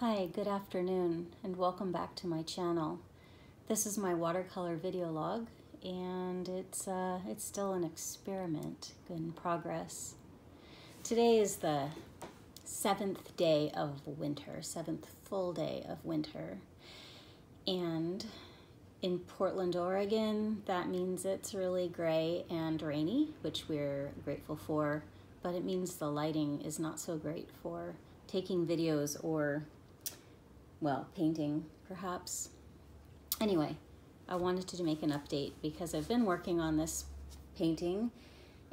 Hi, good afternoon, and welcome back to my channel. This is my watercolor video log, and it's still an experiment in progress. Today is the 7th day of winter, 7th full day of winter, and in Portland, Oregon, that means it's really gray and rainy, which we're grateful for, but it means the lighting is not so great for taking videos or, well, painting perhaps. Anyway, I wanted to make an update because I've been working on this painting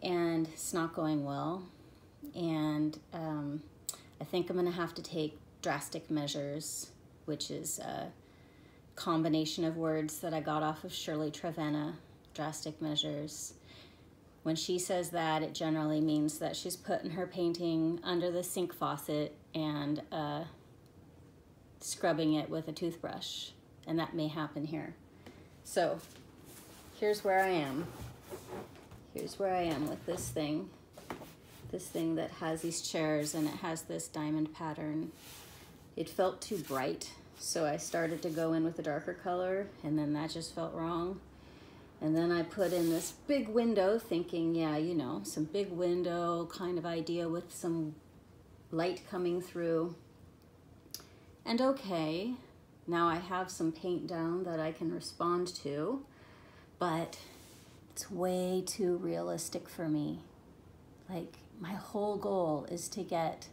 and it's not going well, and I think I'm gonna have to take drastic measures, which is a combination of words that I got off of Shirley Trevenna, drastic measures. When she says that, it generally means that she's putting her painting under the sink faucet and scrubbing it with a toothbrush, and that may happen here. So here's where I am. Here's where I am with this thing that has these chairs and it has this diamond pattern. It felt too bright, so I started to go in with a darker color, and then that just felt wrong. And then I put in this big window thinking, yeah, you know, some big window kind of idea with some light coming through. And okay, now I have some paint down that I can respond to, but it's way too realistic for me. Like, my whole goal is to get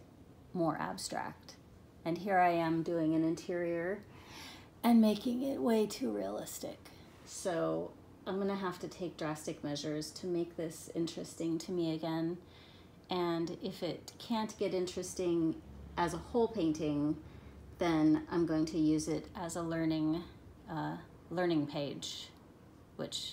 more abstract. And here I am doing an interior and making it way too realistic. So I'm gonna have to take drastic measures to make this interesting to me again. And if it can't get interesting as a whole painting, then I'm going to use it as a learning page, which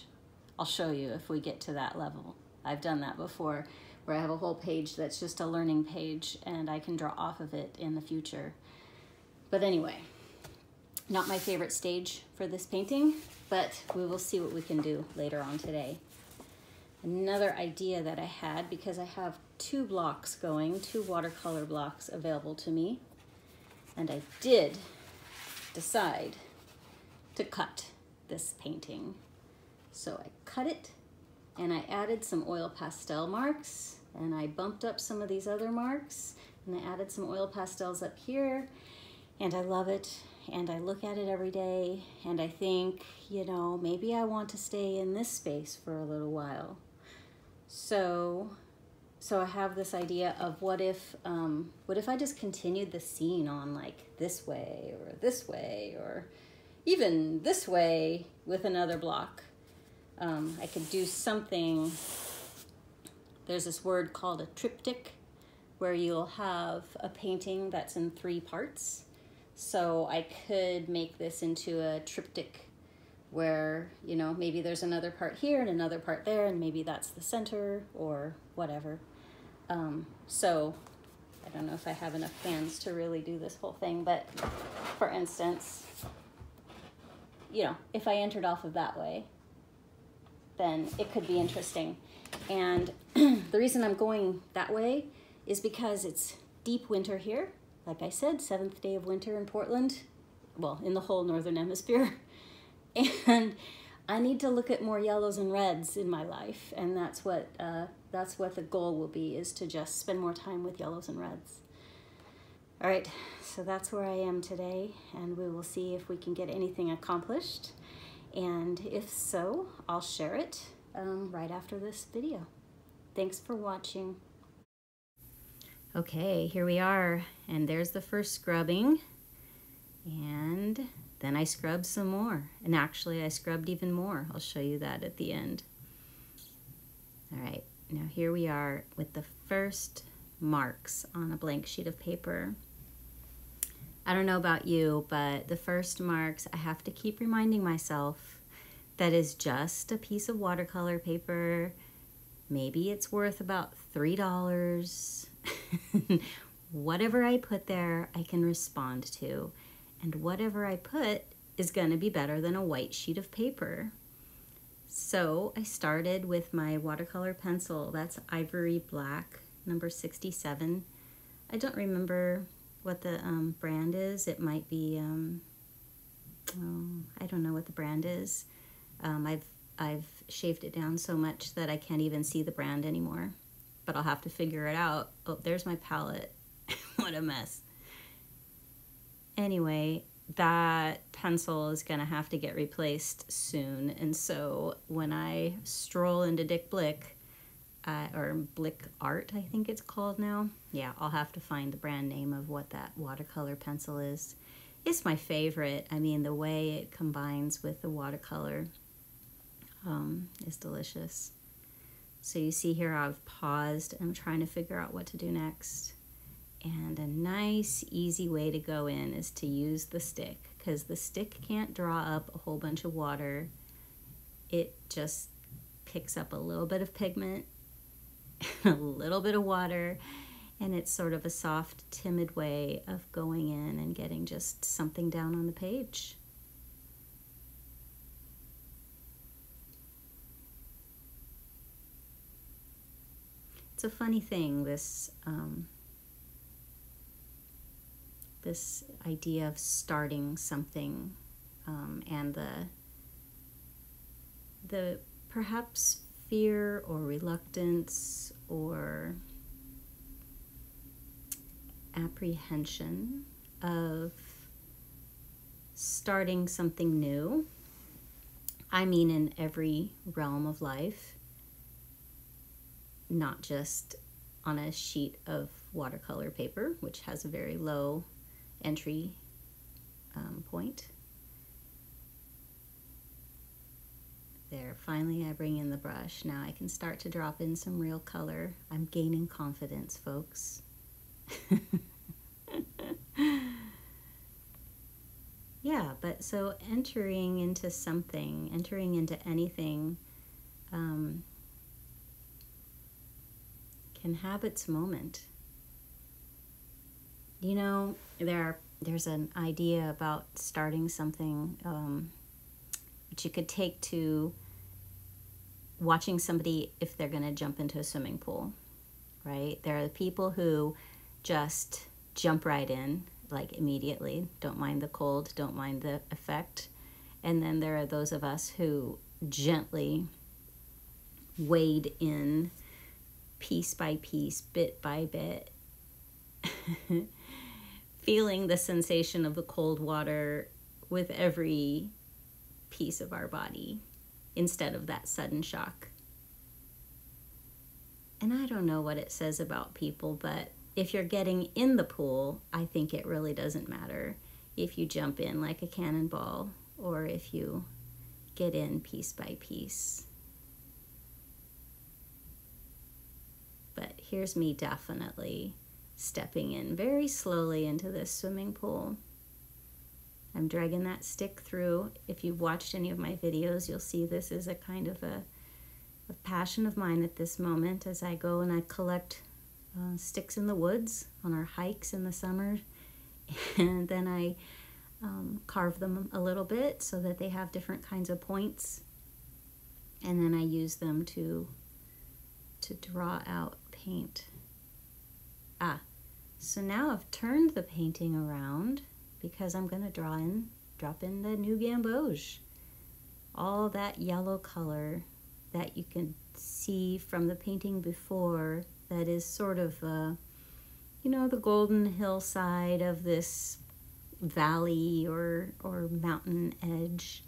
I'll show you if we get to that level. I've done that before, where I have a whole page that's just a learning page and I can draw off of it in the future. But anyway, not my favorite stage for this painting, but we will see what we can do later on today. Another idea that I had, because I have two watercolor blocks available to me, and I did decide to cut this painting. So I cut it and I added some oil pastel marks, and I bumped up some of these other marks, and I added some oil pastels up here, and I love it, and I look at it every day, and I think, you know, maybe I want to stay in this space for a little while. So I have this idea of what if I just continued the scene on like this way, or even this way with another block. I could do something. There's this word called a triptych, where you'll have a painting that's in 3 parts. So I could make this into a triptych where, you know, maybe there's another part here and another part there, and maybe that's the center or whatever. So I don't know if I have enough hands to really do this whole thing, but for instance, you know, if I entered off of that way, then it could be interesting. And the reason I'm going that way is because it's deep winter here. Like I said, 7th day of winter in Portland, well, in the whole Northern Hemisphere. And I need to look at more yellows and reds in my life, and that's what the goal will be, is to just spend more time with yellows and reds. All right, so that's where I am today, and we will see if we can get anything accomplished. And if so, I'll share it right after this video. Thanks for watching. Okay, here we are, and there's the first scrubbing, and then I scrubbed some more, and actually I scrubbed even more. I'll show you that at the end. All right, now here we are with the first marks on a blank sheet of paper. I don't know about you, but the first marks, I have to keep reminding myself that is just a piece of watercolor paper. Maybe it's worth about $3. Whatever I put there, I can respond to. And whatever I put is going to be better than a white sheet of paper. So I started with my watercolor pencil. That's Ivory Black, number 67. I don't remember what the brand is. It might be, I don't know what the brand is. I've shaved it down so much that I can't even see the brand anymore. But I'll have to figure it out. Oh, there's my palette. What a mess. Anyway, that pencil is going to have to get replaced soon. And so when I stroll into Dick Blick, or Blick Art, I think it's called now. Yeah, I'll have to find the brand name of what that watercolor pencil is. It's my favorite. I mean, the way it combines with the watercolor is delicious. So you see here I've paused. I'm trying to figure out what to do next. And a nice, easy way to go in is to use the stick, because the stick can't draw up a whole bunch of water. It just picks up a little bit of pigment, a little bit of water, and it's sort of a soft, timid way of going in and getting just something down on the page. It's a funny thing, this this idea of starting something, and the perhaps fear or reluctance or apprehension of starting something new. I mean, in every realm of life, not just on a sheet of watercolor paper, which has a very low entry point. There, finally I bring in the brush. Now I can start to drop in some real color. I'm gaining confidence, folks. Yeah, but so entering into something, entering into anything, can have its moment. You know, there's an idea about starting something which you could take to watching somebody if they're going to jump into a swimming pool, right? There are the people who just jump right in, like immediately, don't mind the cold, don't mind the effect. And then there are those of us who gently wade in piece by piece, bit by bit, feeling the sensation of the cold water with every piece of our body instead of that sudden shock. And I don't know what it says about people, but if you're getting in the pool, I think it really doesn't matter if you jump in like a cannonball or if you get in piece by piece. But here's me definitely stepping in very slowly into this swimming pool. I'm dragging that stick through. If you've watched any of my videos, you'll see this is a kind of a passion of mine at this moment as I go and I collect sticks in the woods on our hikes in the summer. And then I carve them a little bit so that they have different kinds of points. And then I use them to draw out paint. So now I've turned the painting around because I'm going to drop in the new gamboge. All that yellow color that you can see from the painting before, that is sort of, you know, the golden hillside of this valley or mountain edge.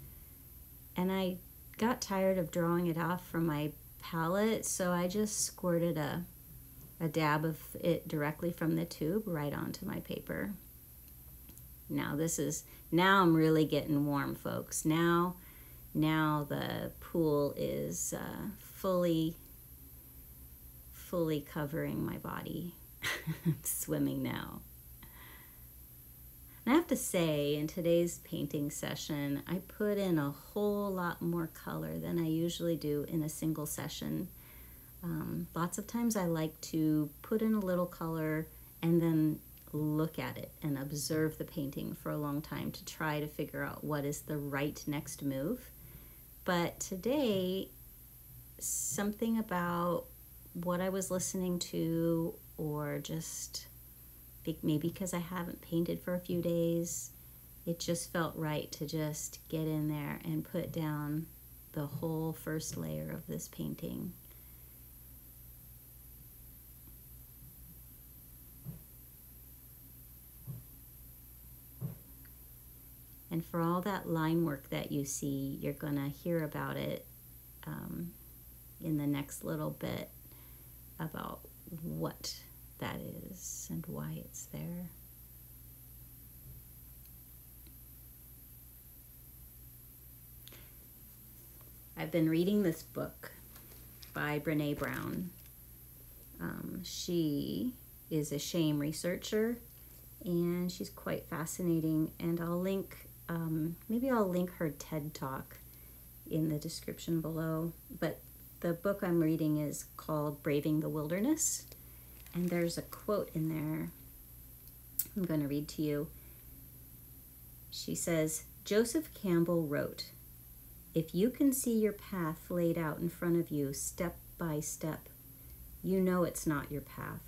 And I got tired of drawing it off from my palette, so I just squirted a dab of it directly from the tube right onto my paper. Now I'm really getting warm, folks. Now the pool is fully covering my body. I'm swimming now. And I have to say, in today's painting session, I put in a whole lot more color than I usually do in a single session. Lots of times I like to put in a little color and then look at it and observe the painting for a long time to try to figure out what is the right next move. But today, something about what I was listening to or just maybe because I haven't painted for a few days, it just felt right to just get in there and put down the whole first layer of this painting. And for all that line work that you see, you're going to hear about it in the next little bit about what that is and why it's there. I've been reading this book by Brene Brown. She is a shame researcher, and she's quite fascinating. And I'll link, maybe I'll link her TED Talk in the description below. But the book I'm reading is called Braving the Wilderness, and there's a quote in there I'm going to read to you. She says, Joseph Campbell wrote, "If you can see your path laid out in front of you step by step, you know it's not your path.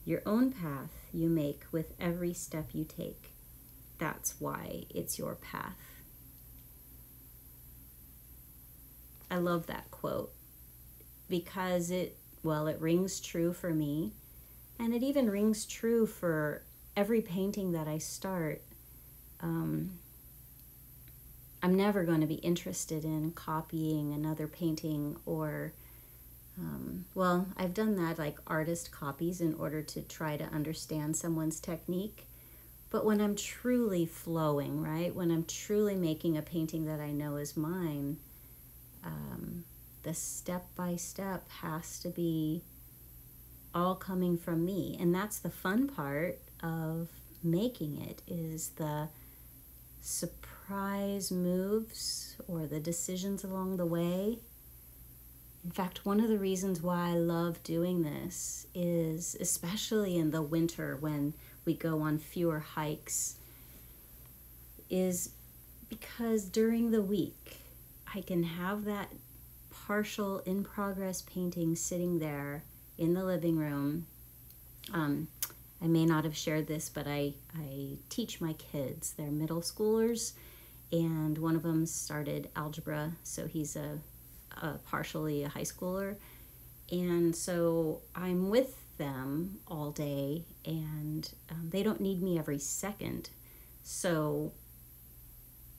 Your own path you make with every step you take. That's why it's your path." I love that quote because it rings true for me, and it even rings true for every painting that I start. I'm never going to be interested in copying another painting or, I've done that, like artist copies, in order to try to understand someone's technique. But when I'm truly flowing, right, when I'm truly making a painting that I know is mine, the step-by-step has to be all coming from me. And that's the fun part of making it, is the surprise moves or the decisions along the way. In fact, one of the reasons why I love doing this is, especially in the winter when we go on fewer hikes, is because during the week I can have that partial in-progress painting sitting there in the living room. I may not have shared this, but I teach my kids. They're middle schoolers, and one of them started algebra, so he's partially a high schooler. And so I'm with them all day, and they don't need me every second. So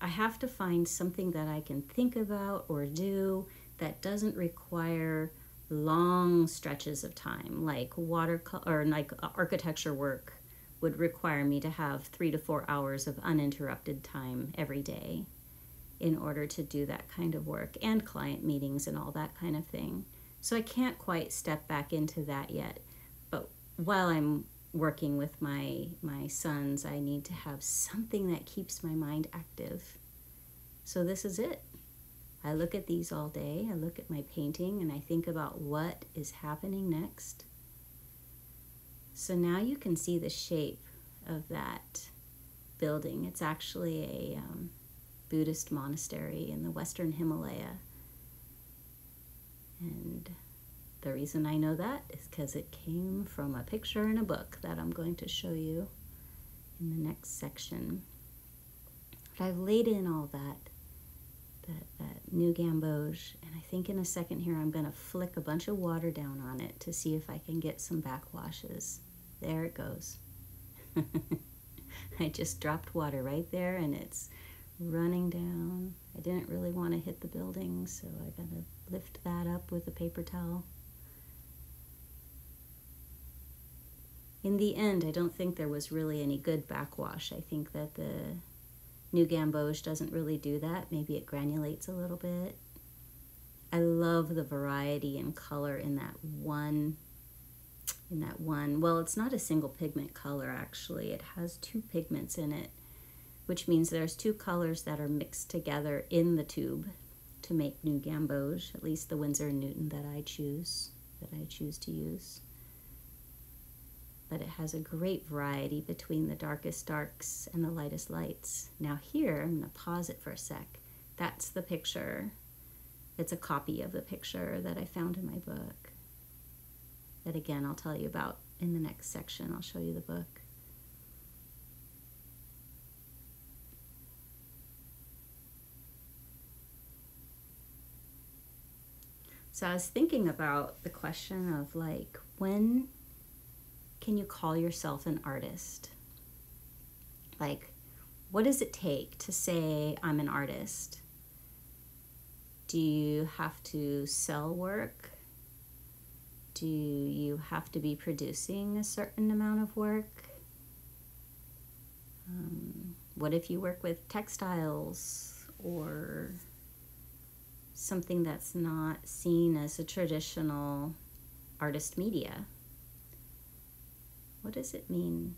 I have to find something that I can think about or do that doesn't require long stretches of time, like watercolor or like architecture work would require me to have 3 to 4 hours of uninterrupted time every day in order to do that kind of work, and client meetings and all that kind of thing. So I can't quite step back into that yet. But while I'm working with my sons, I need to have something that keeps my mind active. So this is it. I look at these all day, I look at my painting, and I think about what is happening next. So now you can see the shape of that building. It's actually a Buddhist monastery in the Western Himalaya. And the reason I know that is because it came from a picture in a book that I'm going to show you in the next section. But I've laid in all that new gamboge, and I think in a second here I'm going to flick a bunch of water down on it to see if I can get some backwashes. There it goes. I just dropped water right there, and it's running down. I didn't really want to hit the building, so I got to lift that up with a paper towel. In the end, I don't think there was really any good backwash. I think that the new gamboge doesn't really do that. Maybe it granulates a little bit. I love the variety and color in that one. Well, it's not a single pigment color, actually. It has 2 pigments in it, which means there's 2 colors that are mixed together in the tube to make new gamboge, at least the Winsor & Newton that I choose to use. But it has a great variety between the darkest darks and the lightest lights. Now here, I'm going to pause it for a sec. That's the picture. It's a copy of the picture that I found in my book. That again, I'll tell you about in the next section. I'll show you the book. So I was thinking about the question of like, when can you call yourself an artist? Like, what does it take to say I'm an artist? Do you have to sell work? Do you have to be producing a certain amount of work? What if you work with textiles or something that's not seen as a traditional artist media? What does it mean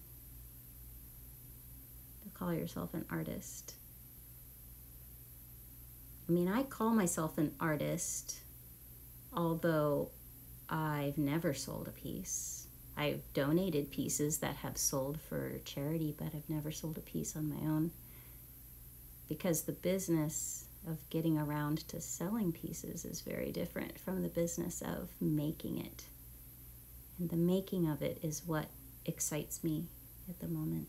to call yourself an artist? I mean, I call myself an artist, although I've never sold a piece. I've donated pieces that have sold for charity, but I've never sold a piece on my own, because the business of getting around to selling pieces is very different from the business of making it. And the making of it is what excites me at the moment.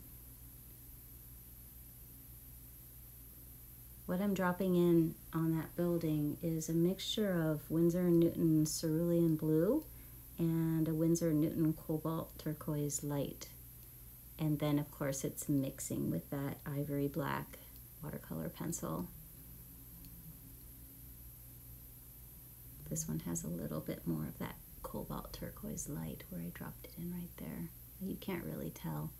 What I'm dropping in on that building is a mixture of Winsor & Newton cerulean blue and a Winsor & Newton cobalt turquoise light. And then, of course, it's mixing with that ivory black watercolor pencil. This one has a little bit more of that cobalt turquoise light where I dropped it in right there. You can't really tell.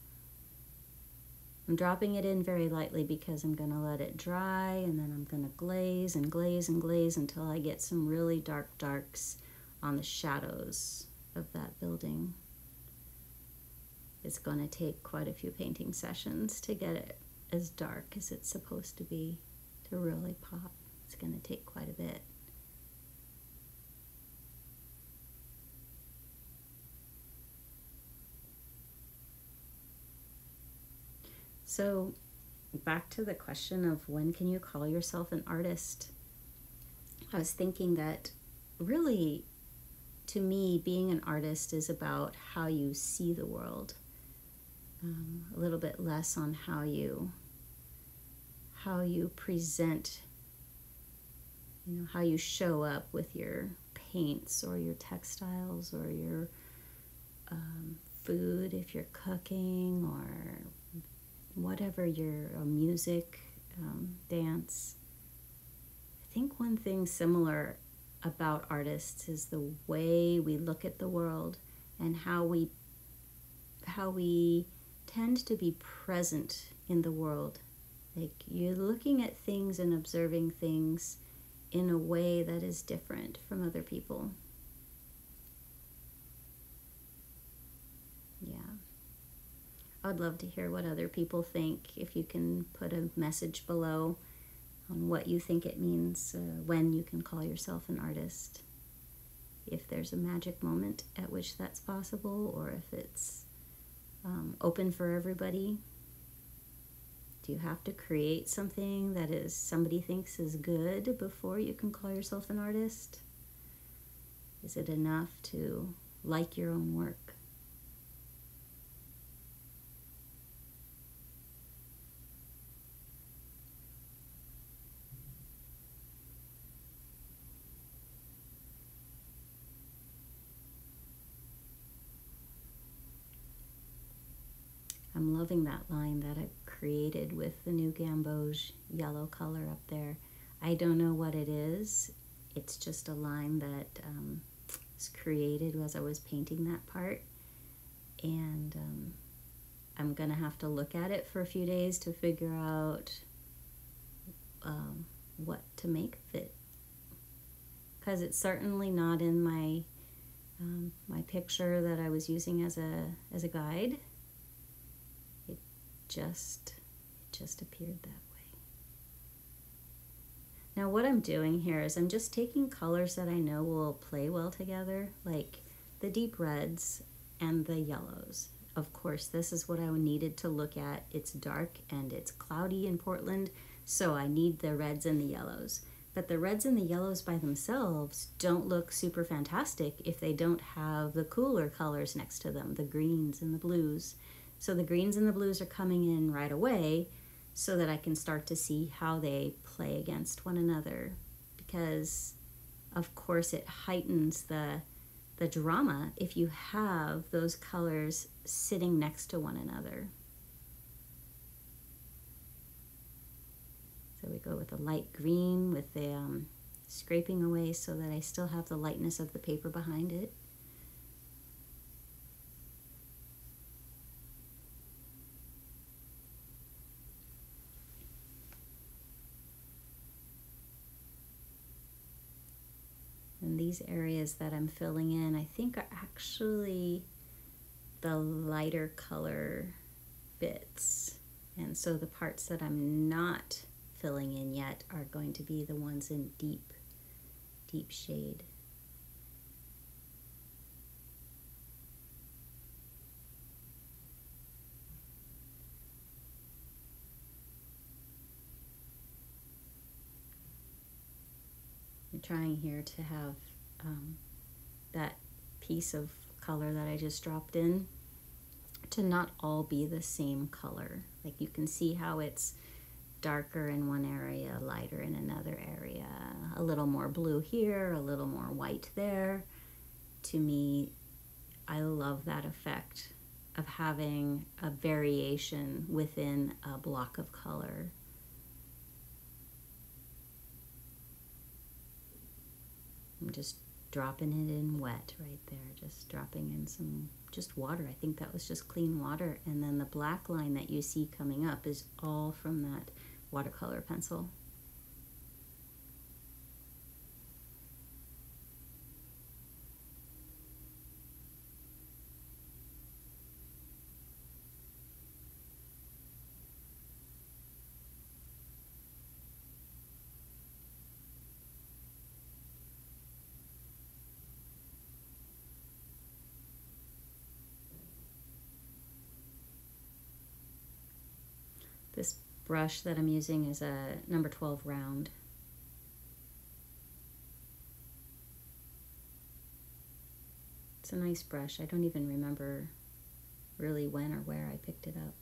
I'm dropping it in very lightly because I'm going to let it dry, and then I'm going to glaze and glaze and glaze until I get some really dark darks on the shadows of that building. It's going to take quite a few painting sessions to get it as dark as it's supposed to be to really pop. It's going to take quite a bit. So back to the question of when can you call yourself an artist? I was thinking that really, to me, being an artist is about how you see the world. A little bit less on how you present, how you show up with your paints or your textiles or your food if you're cooking, or whatever your music, dance. I think one thing similar about artists is the way we look at the world and how we tend to be present in the world. Like, you're looking at things and observing things in a way that is different from other people. Yeah. I'd love to hear what other people think. If you can put a message below on what you think it means when you can call yourself an artist. If there's a magic moment at which that's possible, or if it's open for everybody. Do you have to create something that is somebody thinks is good before you can call yourself an artist? Is it enough to like your own work? I'm loving that line that I created with the new gamboge yellow color up there. I don't know what it is. It's just a line that was created as I was painting that part. And I'm gonna have to look at it for a few days to figure out what to make of it. Because it's certainly not in my my picture that I was using as a guide. It just appeared that way. Now what I'm doing here is I'm just taking colors that I know will play well together, like the deep reds and the yellows. Of course, this is what I needed to look at. It's dark and it's cloudy in Portland, so I need the reds and the yellows. But the reds and the yellows by themselves don't look super fantastic if they don't have the cooler colors next to them, the greens and the blues. So the greens and the blues are coming in right away so that I can start to see how they play against one another. Because of course it heightens the drama if you have those colors sitting next to one another. So we go with the light green with the scraping away so that I still have the lightness of the paper behind it. And these areas that I'm filling in, I think are actually the lighter color bits. And so the parts that I'm not filling in yet are going to be the ones in deep shade. I'm trying here to have that piece of color that I just dropped in to not all be the same color. Like you can see how it's darker in one area, lighter in another area, a little more blue here, a little more white there. To me, I love that effect of having a variation within a block of color. I'm just dropping it in wet right there, just dropping in some just water. I think that was just clean water. And then the black line that you see coming up is all from that watercolor pencil. This brush that I'm using is a number 12 round. It's a nice brush. I don't even remember really when or where I picked it up.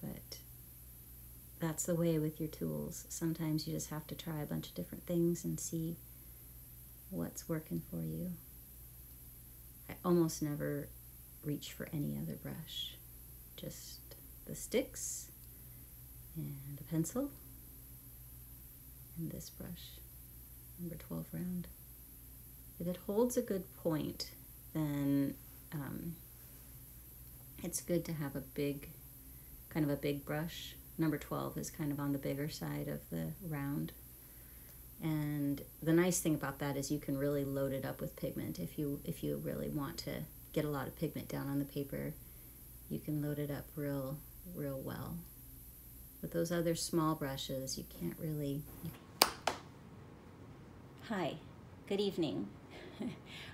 But that's the way with your tools. Sometimes you just have to try a bunch of different things and see what's working for you. I almost never reach for any other brush. Just the sticks and a pencil and this brush, number 12 round. If it holds a good point, then it's good to have a big, kind of a big brush. Number 12 is kind of on the bigger side of the round. And the nice thing about that is you can really load it up with pigment. If you really want to get a lot of pigment down on the paper, you can load it up real well. With those other small brushes, you can't really... Hi, good evening.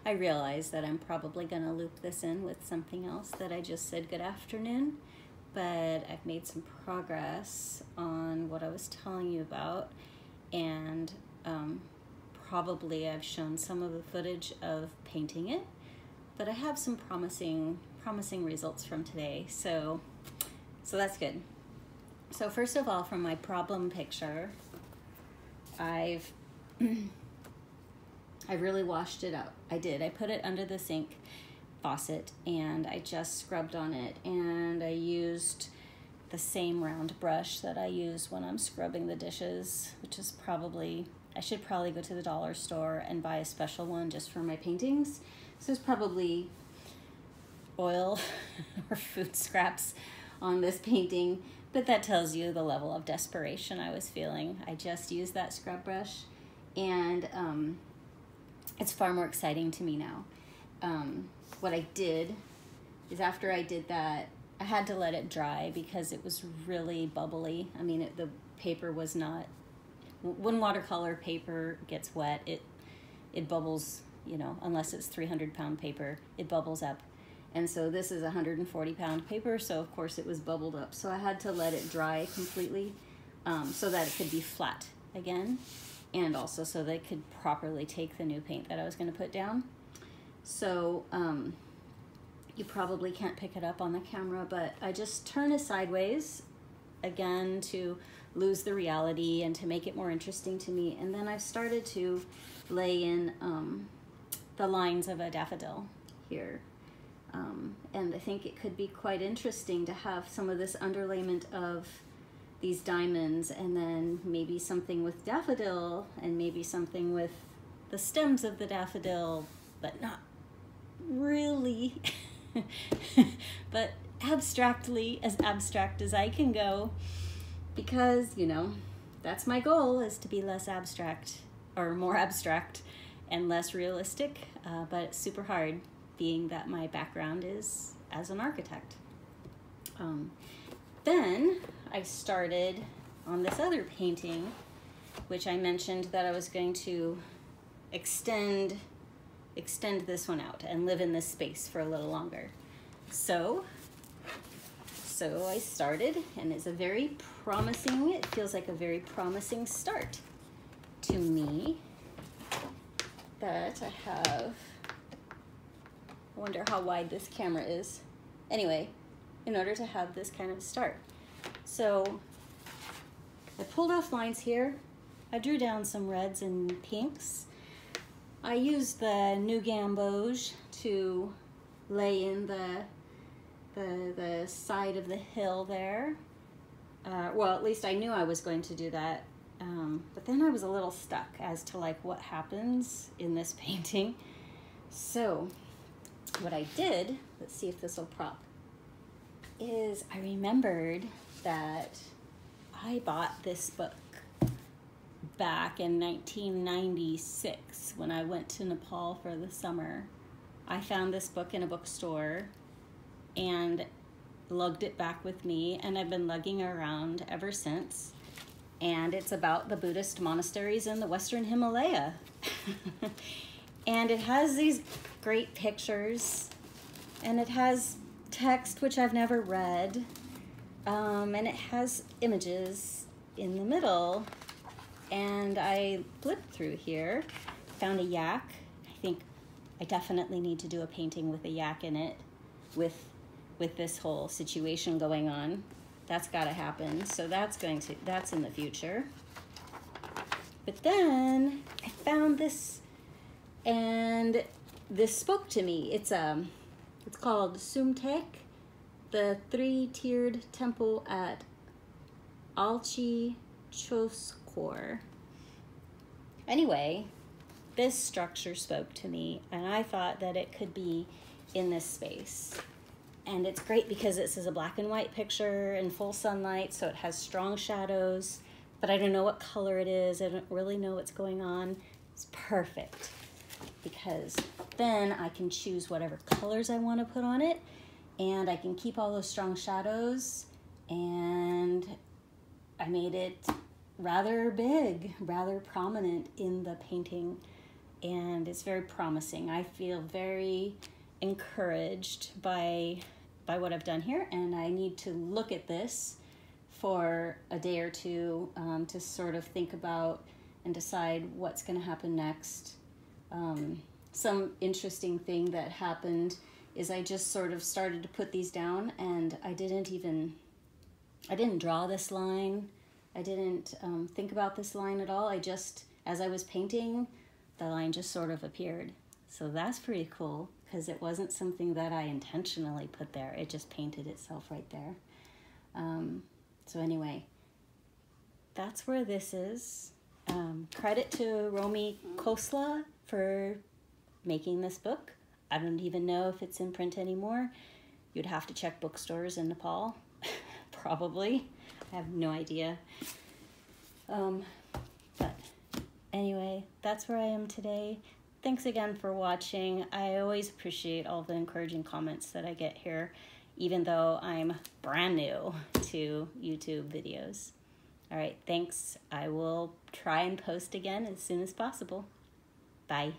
I realize that I'm probably gonna loop this in with something else that I just said good afternoon, but I've made some progress on what I was telling you about, and probably I've shown some of the footage of painting it, but I have some promising results from today, so that's good. So first of all, from my problem picture, I really washed it up. I did. I put it under the sink faucet and I just scrubbed on it, and I used the same round brush that I use when I'm scrubbing the dishes, which is I should probably go to the dollar store and buy a special one just for my paintings. So it's probably oil or food scraps on this painting, but that tells you the level of desperation I was feeling. I just used that scrub brush, and it's far more exciting to me now. What I did is, after I did that, I had to let it dry because it was really bubbly. I mean, the paper was not, when watercolor paper gets wet, it bubbles, you know, unless it's 300-pound paper, it bubbles up. And so this is 140-pound paper, so of course it was bubbled up. So I had to let it dry completely so that it could be flat again, and also so that it could properly take the new paint that I was going to put down. So you probably can't pick it up on the camera, but I just turn it sideways again to lose the reality and to make it more interesting to me. And then I've started to lay in the lines of a daffodil here. And I think it could be quite interesting to have some of this underlayment of these diamonds, and then maybe something with daffodil, and maybe something with the stems of the daffodil, but not really, but abstractly, as abstract as I can go, because, you know, that's my goal, is to be less abstract, or more abstract and less realistic, but it's super hard, being that my background is as an architect. Then I started on this other painting, which I mentioned that I was going to extend this one out and live in this space for a little longer. So I started, and it's a very promising, it feels like a very promising start to me, that I have, I wonder how wide this camera is. Anyway, in order to have this kind of start. So I pulled off lines here. I drew down some reds and pinks. I used the new gamboge to lay in the side of the hill there. Well, at least I knew I was going to do that. But then I was a little stuck as to like what happens in this painting. So what I did, let's see if this will prop, is I remembered that I bought this book back in 1996 when I went to Nepal for the summer. I found this book in a bookstore and lugged it back with me, and I've been lugging it around ever since. And it's about the Buddhist monasteries in the Western Himalaya. And it has these great pictures, and it has text which I've never read, and it has images in the middle. And I flipped through here, found a yak. I think I definitely need to do a painting with a yak in it, with this whole situation going on. That's got to happen. So that's in the future. But then I found this, and this spoke to me. It's called Sumtek, the 3-tiered temple at Alchi Choskor. Anyway, this structure spoke to me, and I thought that it could be in this space. And it's great because this is a black and white picture in full sunlight, so it has strong shadows, but I don't know what color it is. I don't really know what's going on. It's perfect because then I can choose whatever colors I want to put on it, and I can keep all those strong shadows, and I made it rather big, rather prominent in the painting, and it's very promising. I feel very encouraged by what I've done here, and I need to look at this for a day or two to sort of think about and decide what's going to happen next. Some interesting thing that happened is I just sort of started to put these down, and I didn't draw this line. I didn't think about this line at all. I just, as I was painting, the line just sort of appeared. So that's pretty cool, because it wasn't something that I intentionally put there. It just painted itself right there. So anyway, that's where this is. Credit to Romy Khosla for making this book. I don't even know if it's in print anymore. You'd have to check bookstores in Nepal, probably. I have no idea. But anyway, that's where I am today. Thanks again for watching. I always appreciate all the encouraging comments that I get here, even though I'm brand new to YouTube videos. All right, thanks. I will try and post again as soon as possible. Bye.